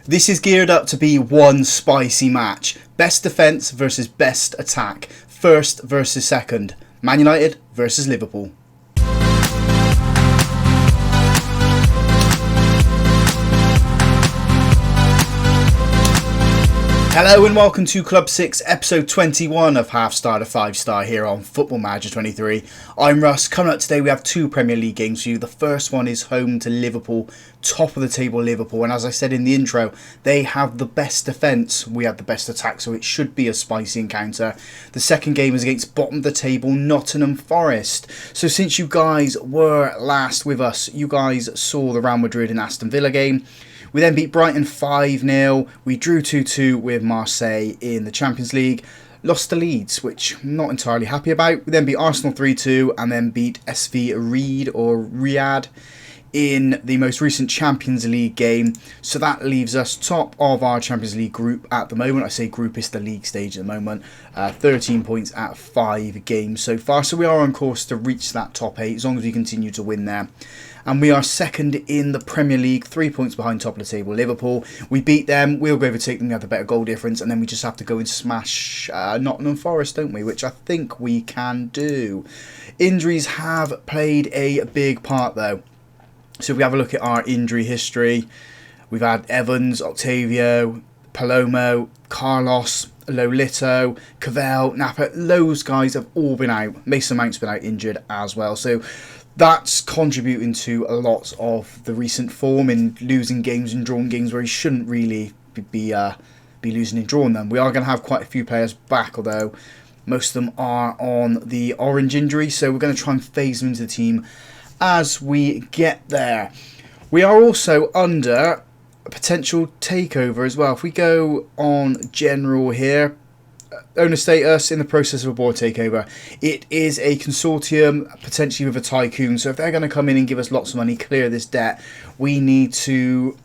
This is geared up to be one spicy match. Best defence versus best attack. First versus second. Man United versus Liverpool. Hello and welcome to Club 6, episode 21 of Half Star to 5 Star here on Football Manager 23. I'm Russ. Coming up today we have two Premier League games for you. The first one is home to Liverpool, top of the table Liverpool. And as I said in the intro, they have the best defence, we have the best attack, so it should be a spicy encounter. The second game is against bottom of the table Nottingham Forest. So since you guys were last with us, you guys saw the Real Madrid and Aston Villa game. We then beat Brighton 5-0. We drew 2-2 with Marseille in the Champions League. Lost to Leeds, which I'm not entirely happy about. We then beat Arsenal 3-2 and then beat SV Riyadh in the most recent Champions League game. So that leaves us top of our Champions League group at the moment. I say group, it's the league stage at the moment. 13 points at 5 games so far. So we are on course to reach that top 8 as long as we continue to win there. And we are second in the Premier League, 3 points behind top of the table Liverpool. We beat them, we'll overtake them, we have the better goal difference, and then we just have to go and smash Nottingham Forest, don't we? Which I think we can do. Injuries have played a big part though. So if we have a look at our injury history, we've had Evans, Octavio, Palomo, Carlos, Lolito, Cavell, Napa. Those guys have all been out. Mason Mount's been out injured as well. So that's contributing to a lot of the recent form in losing games and drawing games where he shouldn't really be losing and drawing them. We are going to have quite a few players back, although most of them are on the orange injury. So we're going to try and phase them into the team as we get there. We are also under a potential takeover as well. If we go on general here, owner status in the process of a board takeover. It is a consortium, potentially with a tycoon. So if they're going to come in and give us lots of money, clear this debt, we need to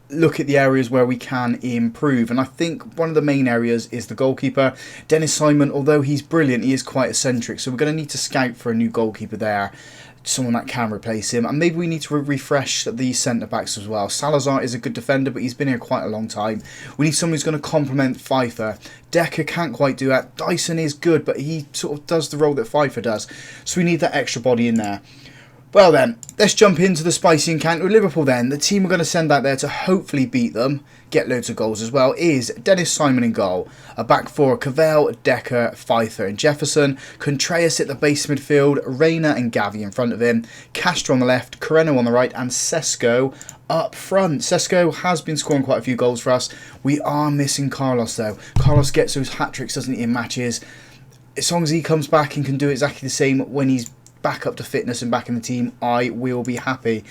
look at the areas where we can improve. And I think one of the main areas is the goalkeeper. Dennis Simon, although he's brilliant, he is quite eccentric. So we're going to need to scout for a new goalkeeper there. Someone that can replace him, and maybe we need to refresh the centre backs as well. Salazar is a good defender, but he's been here quite a long time. We need someone who's going to complement Pfeiffer. Decker can't quite do that. Dyson is good, but he sort of does the role that Pfeiffer does, so we need that extra body in there. Well then, let's jump into the spicy encounter with Liverpool then. The team we're going to send out there to hopefully beat them, get loads of goals as well, is Dennis Simon in goal. A back four, Cavell, Decker, Pfeiffer and Jefferson. Contreras at the base midfield, Reina and Gavi in front of him. Castro on the left, Coreno on the right and Sesko up front. Sesko has been scoring quite a few goals for us. We are missing Carlos though. Carlos gets those hat-tricks, doesn't he, in matches. As long as he comes back and can do exactly the same when he's back up to fitness and back in the team, I will be happy.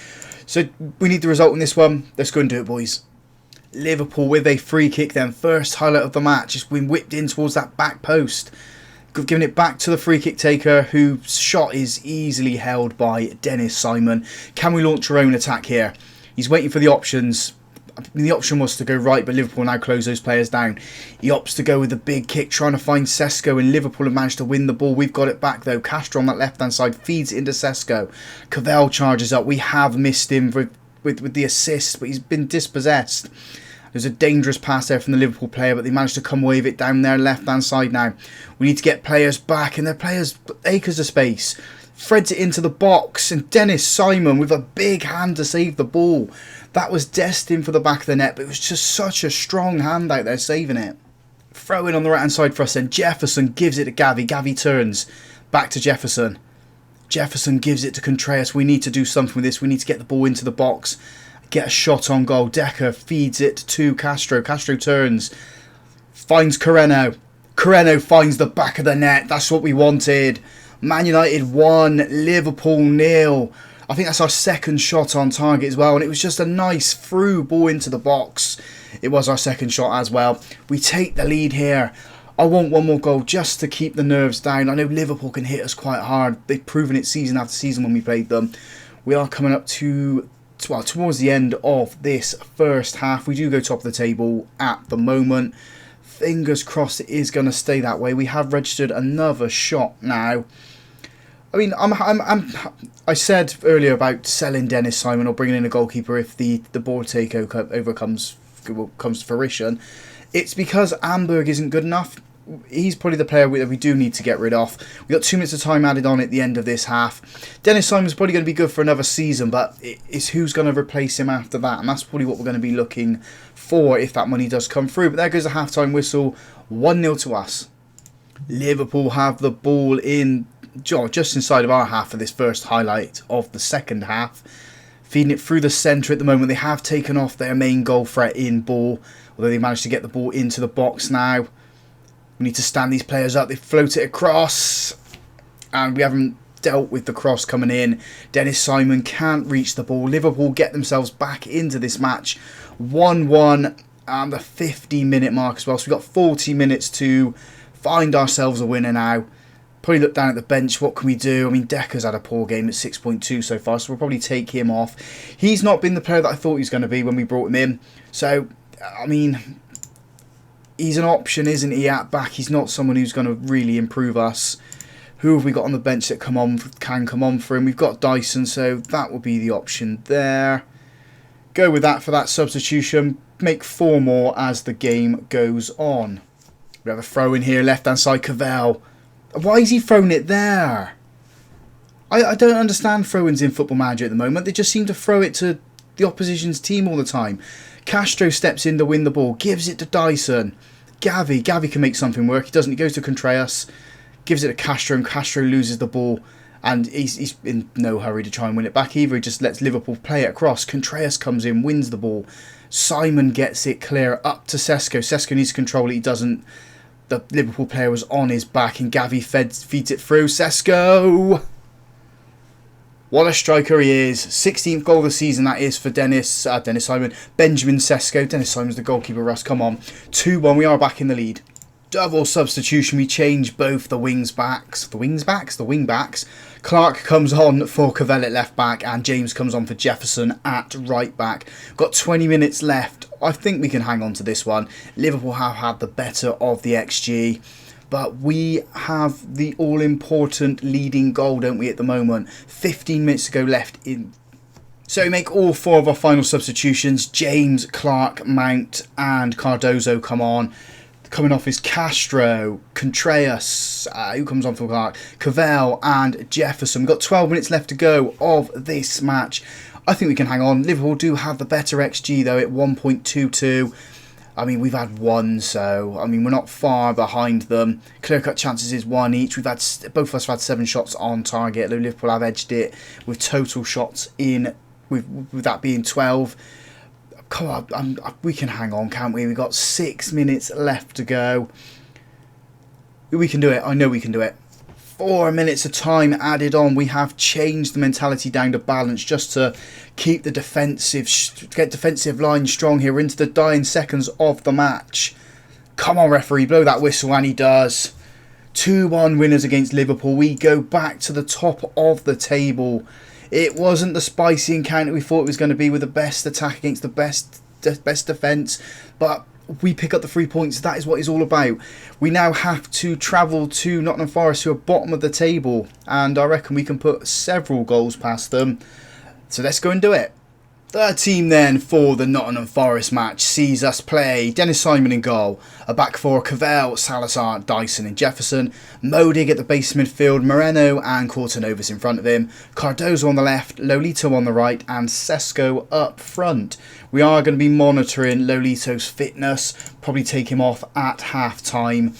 So we need the result in this one. Let's go and do it, boys. Liverpool with a free kick then. First highlight of the match. It's been whipped in towards that back post. Giving it back to the free kick taker, whose shot is easily held by Dennis Simon. Can we launch our own attack here? He's waiting for the options. The option was to go right, but Liverpool now close those players down. He opts to go with the big kick, trying to find Sesko, and Liverpool have managed to win the ball. We've got it back though. Castro on that left-hand side feeds it into Sesko. Cavell charges up. We have missed him with the assist, but he's been dispossessed. There's a dangerous pass there from the Liverpool player, but they managed to come away with it down their left-hand side now. We need to get players back, and their players acres of space. Threads it into the box, and Dennis Simon with a big hand to save the ball. That was destined for the back of the net, but it was just such a strong hand out there saving it. Throw in on the right hand side for us then. Jefferson gives it to Gavi. Gavi turns back to Jefferson. Jefferson gives it to Contreras. We need to do something with this. We need to get the ball into the box. Get a shot on goal. Decker feeds it to Castro. Castro turns. Finds Coreno. Coreno finds the back of the net. That's what we wanted. Man United 1, Liverpool 0. I think that's our second shot on target as well. And it was just a nice through ball into the box. It was our second shot as well. We take the lead here. I want one more goal just to keep the nerves down. I know Liverpool can hit us quite hard. They've proven it season after season when we played them. We are coming up to, well, towards the end of this first half. We do go top of the table at the moment. Fingers crossed it is going to stay that way. We have registered another shot now. I mean, I said earlier about selling Dennis Simon or bringing in a goalkeeper if the board takeover comes comes to fruition. It's because Amberg isn't good enough. He's probably the player that we do need to get rid of. We've got 2 minutes of time added on at the end of this half. Dennis Simon's probably going to be good for another season, but it's who's going to replace him after that, and that's probably what we're going to be looking for if that money does come through. But there goes the half-time whistle, 1-0 to us. Liverpool have the ball in just inside of our half for this first highlight of the second half. Feeding it through the centre at the moment. They have taken off their main goal threat in ball, although they managed to get the ball into the box now. We need to stand these players up. They float it across. And we haven't dealt with the cross coming in. Dennis Simon can't reach the ball. Liverpool get themselves back into this match. 1-1 and the 50-minute mark as well. So we've got 40 minutes to find ourselves a winner now. Probably look down at the bench. What can we do? I mean, Decker's had a poor game at 6.2 so far. So we'll probably take him off. He's not been the player that I thought he was going to be when we brought him in. So, I mean, he's an option, isn't he, at back? He's not someone who's going to really improve us. Who have we got on the bench that can come on for him? We've got Dyson, so that will be the option there. Go with that for that substitution. Make 4 more as the game goes on. We have a throw in here, left-hand side, Cavell. Why is he throwing it there? I don't understand throw-ins in Football Manager at the moment. They just seem to throw it to the opposition's team all the time. Castro steps in to win the ball, gives it to Dyson. Gavi can make something work. He doesn't. He goes to Contreras, gives it to Castro, and Castro loses the ball. And he's in no hurry to try and win it back either. He just lets Liverpool play it across. Contreras comes in, wins the ball. Simon gets it clear up to Sesko. Sesko needs to control it. He doesn't. The Liverpool player was on his back, and Gavi feeds it through. Sesko! What a striker he is. 16th goal of the season, that is, for Dennis Simon. Benjamin Sesko. Dennis Simon's the goalkeeper, Russ, come on. 2-1, we are back in the lead. Double substitution, we change both the wing backs. Clark comes on for Cavell at left back, and James comes on for Jefferson at right back. Got 20 minutes left. I think we can hang on to this one. Liverpool have had the better of the XG. But we have the all-important leading goal, don't we, at the moment? 15 minutes to go left in. So we make all 4 of our final substitutions. James, Clark, Mount and Cardozo come on. Coming off is Castro, Contreras, who comes on for Clark, Cavell and Jefferson. We've got 12 minutes left to go of this match. I think we can hang on. Liverpool do have the better XG, though, at 1.22. I mean, we've had 1, so, I mean, we're not far behind them. Clear-cut chances is 1 each. Both of us have had 7 shots on target. Liverpool have edged it with total shots in, with that being 12. Come on, we can hang on, can't we? We've got 6 minutes left to go. We can do it. I know we can do it. 4 minutes of time added on. We have changed the mentality down to balance just to keep the defensive line strong here into the dying seconds of the match. Come on, referee, blow that whistle, and he does. 2-1 winners against Liverpool. We go back to the top of the table. It wasn't the spicy encounter we thought it was going to be with the best attack against the best defence, but we pick up the 3 points. That is what it's all about. We now have to travel to Nottingham Forest, who are bottom of the table, and I reckon we can put several goals past them. So let's go and do it. The team then for the Nottingham Forest match sees us play Dennis Simon in goal, a back four, Cavell, Salazar, Dyson and Jefferson, Modig at the base midfield, Moreno and Cortonovas in front of him, Cardozo on the left, Lolito on the right and Sesko up front. We are going to be monitoring Lolito's fitness, probably take him off at half time.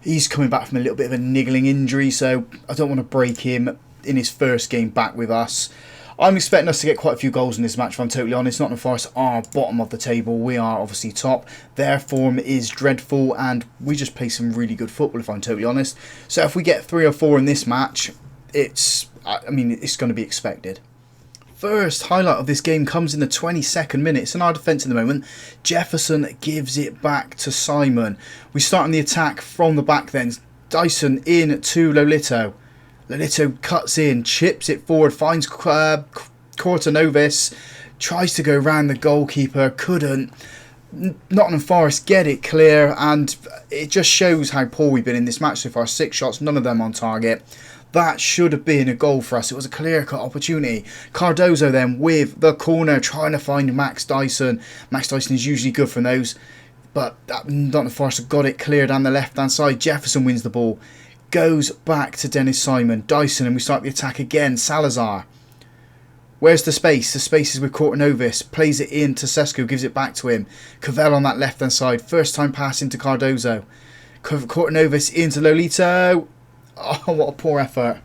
He's coming back from a little bit of a niggling injury, so I don't want to break him in his first game back with us. I'm expecting us to get quite a few goals in this match, if I'm totally honest. Nottingham Forest are bottom of the table. We are obviously top. Their form is dreadful, and we just play some really good football, if I'm totally honest. So if we get 3 or 4 in this match, it's going to be expected. First highlight of this game comes in the 22nd minute. It's in our defence at the moment. Jefferson gives it back to Simon. We start on the attack from the back then. Dyson in to Lolito. Lolito cuts in, chips it forward, finds Cortonovas, tries to go round the goalkeeper, couldn't. Nottingham Forest get it clear, and it just shows how poor we've been in this match so far. 6 shots, none of them on target. That should have been a goal for us. It was a clear-cut opportunity. Cardozo then with the corner, trying to find Max Dyson. Max Dyson is usually good from those, but Nottingham Forest have got it clear down the left-hand side. Jefferson wins the ball. Goes back to Dennis Simon. Dyson, and we start the attack again. Salazar. Where's the space? The space is with Kortanovis. Plays it in to Sesko, gives it back to him. Cavell on that left-hand side. First time pass into Cardozo. Kortanovis into Lolito. Oh, what a poor effort.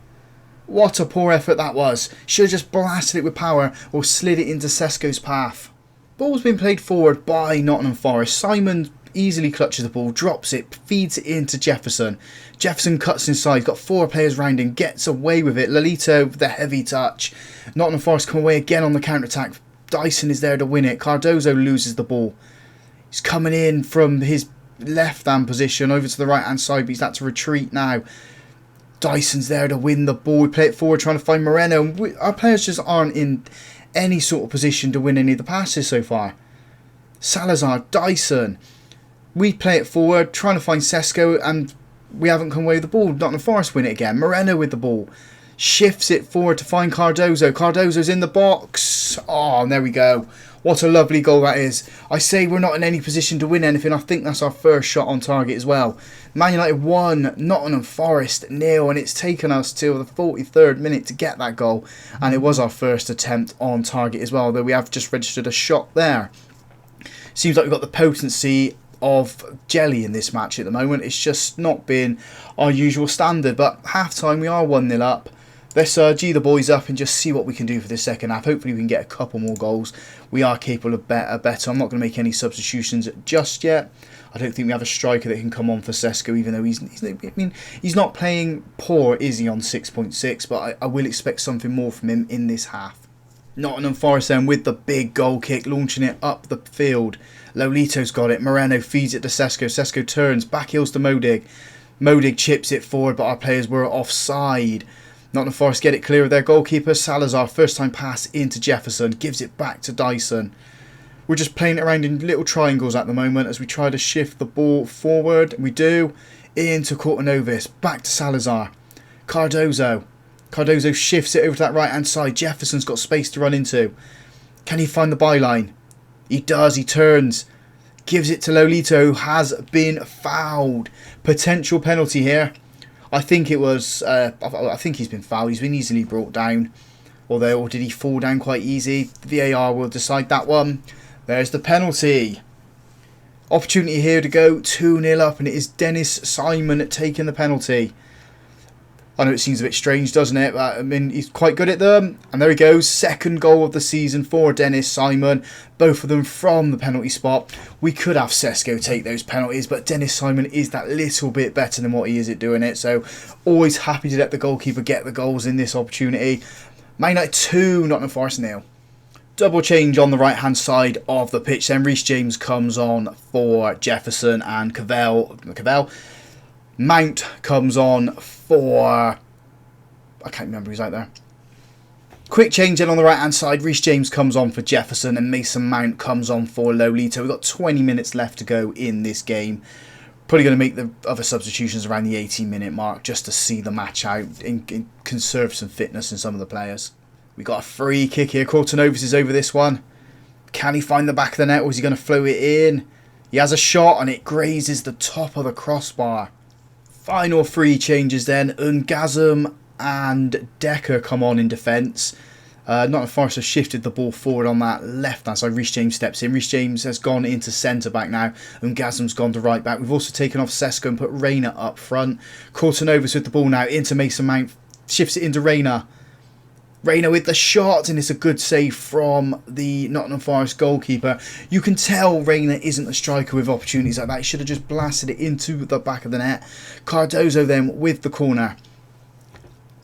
What a poor effort that was. Should have just blasted it with power or slid it into Sesko's path. Ball's been played forward by Nottingham Forest. Simon easily clutches the ball, drops it, feeds it into Jefferson. Jefferson cuts inside, got 4 players round him, gets away with it. Lolito with the heavy touch. Nottingham Forest come away again on the counter-attack. Dyson is there to win it. Cardozo loses the ball. He's coming in from his left-hand position over to the right-hand side, but he's had to retreat now. Dyson's there to win the ball. We play it forward, trying to find Moreno. Our players just aren't in any sort of position to win any of the passes so far. Salazar, Dyson. We play it forward, trying to find Sesko, and we haven't come away with the ball. Nottingham Forest win it again. Moreno with the ball. Shifts it forward to find Cardozo. Cardozo's in the box. Oh, and there we go. What a lovely goal that is. I say we're not in any position to win anything. I think that's our first shot on target as well. Man United 1, Nottingham Forest 0, and it's taken us till the 43rd minute to get that goal. And it was our first attempt on target as well, though we have just registered a shot there. Seems like we've got the potency of jelly in this match at the moment. It's just not been our usual standard, but half time we are 1-0 up. Let's G the boys up and just see what we can do for the second half. Hopefully we can get a couple more goals. We are capable of better. I'm not going to make any substitutions just yet. I don't think we have a striker that can come on for Sesko, even though he's not playing poor, is he, on 6.6, but I will expect something more from him in this half. Nottingham Forest then with the big goal kick, launching it up the field. Lolito's got it. Moreno feeds it to Sesko. Sesko turns, back heels to Modig. Modig chips it forward, but our players were offside. Nottingham Forest get it clear of their goalkeeper. Salazar, first time pass into Jefferson, gives it back to Dyson. We're just playing it around in little triangles at the moment as we try to shift the ball forward. We do. Into Kortanovis, back to Salazar. Cardozo shifts it over to that right hand side. Jefferson's got space to run into. Can he find the byline? He does, he turns. Gives it to Lolito, who has been fouled. Potential penalty here. I think it was, I think he's been fouled. He's been easily brought down. Or did he fall down quite easy? The VAR will decide that one. There's the penalty. Opportunity here to go 2-0 up, and it is Dennis Simon taking the penalty. I know it seems a bit strange, doesn't it? But, I mean, he's quite good at them. And there he goes. Second goal of the season for Dennis Simon. Both of them from the penalty spot. We could have Sesko take those penalties, but Dennis Simon is that little bit better than what he is at doing it. So, always happy to let the goalkeeper get the goals in this opportunity. Man United 2, Nottingham Forest 0. Double change on the right-hand side of the pitch. Then Reece James comes on for Jefferson and Cavell. Mount comes on for... I can't remember who's out there. Quick change in on the right hand side. Reece James comes on for Jefferson and Mason Mount comes on for Lolito. We've got 20 minutes left to go in this game. Probably going to make the other substitutions around the 18-minute mark just to see the match out and conserve some fitness in some of the players. We got a free kick here. Kortanovis is over this one. Can he find the back of the net, or is he going to float it in? He has a shot and it grazes the top of the crossbar. Final three changes then. Ungazum and Decker come on in defence. Nottingham Forest have shifted the ball forward on that left hand side. Reece James steps in. Reece James has gone into centre back now. Ungazum's gone to right back. We've also taken off Sesko and put Reyna up front. Kortanovis with the ball now into Mason Mount. Shifts it into Reyna. Reyna with the shot, and it's a good save from the Nottingham Forest goalkeeper. You can tell Reyna isn't a striker with opportunities like that. He should have just blasted it into the back of the net. Cardozo then with the corner.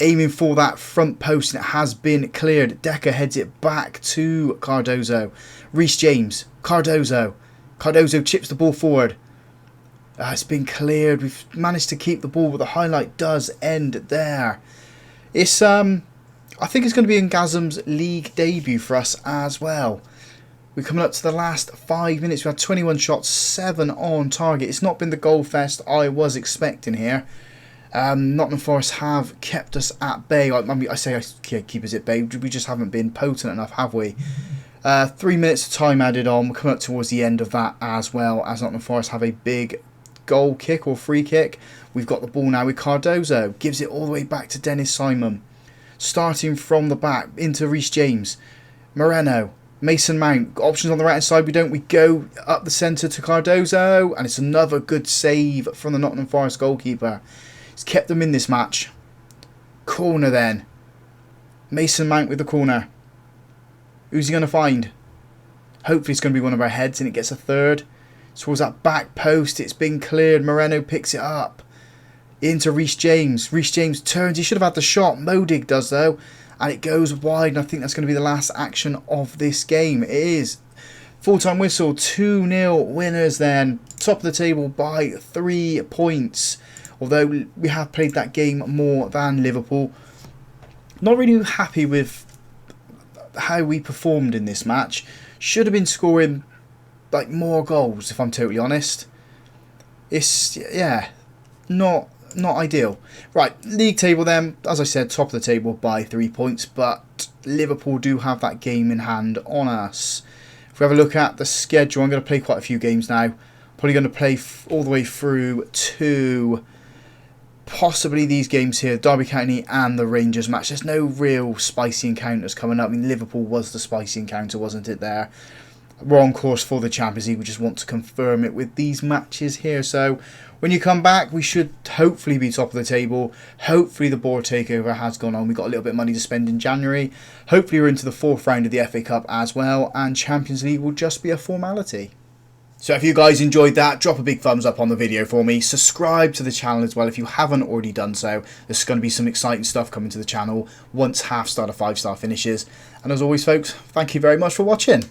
Aiming for that front post, and it has been cleared. Decker heads it back to Cardozo. Reece James. Cardozo chips the ball forward. It's been cleared. We've managed to keep the ball, but the highlight does end there. It's I think it's going to be Ngazum's league debut for us as well. We're coming up to the last 5 minutes. We've had 21 shots, 7 on target. It's not been the goal fest I was expecting here. Nottingham Forest have kept us at bay. I say keep us at bay. We just haven't been potent enough, have we? 3 minutes of time added on. We're coming up towards the end of that as well, as Nottingham Forest have a big goal kick or free kick. We've got the ball now with Cardozo. Gives it all the way back to Dennis Simon. Starting from the back into Reece James. Moreno. Mason Mount. Got options on the right hand side. We go up the centre to Cardozo. And it's another good save from the Nottingham Forest goalkeeper. He's kept them in this match. Corner then. Mason Mount with the corner. Who's he going to find? Hopefully it's going to be one of our heads and it gets a third. Towards that back post. It's been cleared. Moreno picks it up. Into Reece James. Reece James turns. He should have had the shot. Modig does though. And it goes wide. And I think that's going to be the last action of this game. It is. Full-time whistle. 2-0 winners then. Top of the table by 3 points. Although we have played that game more than Liverpool. Not really happy with how we performed in this match. Should have been scoring like more goals, if I'm totally honest. It's, yeah, not ideal. Right, league table then, as I said, top of the table by 3 points, but Liverpool do have that game in hand on us. If we have a look at the schedule, I'm going to play quite a few games now. Probably going to play all the way through to possibly these games here, Derby County and the Rangers match. There's no real spicy encounters coming up. I mean, Liverpool was the spicy encounter, wasn't it there? We're on course for the Champions League. We just want to confirm it with these matches here. So when you come back, we should hopefully be top of the table. Hopefully the board takeover has gone on. We've got a little bit of money to spend in January. Hopefully we're into the 4th round of the FA Cup as well. And Champions League will just be a formality. So if you guys enjoyed that, drop a big thumbs up on the video for me. Subscribe to the channel as well if you haven't already done so. There's going to be some exciting stuff coming to the channel once Half Star to 5 Star finishes. And as always folks, thank you very much for watching.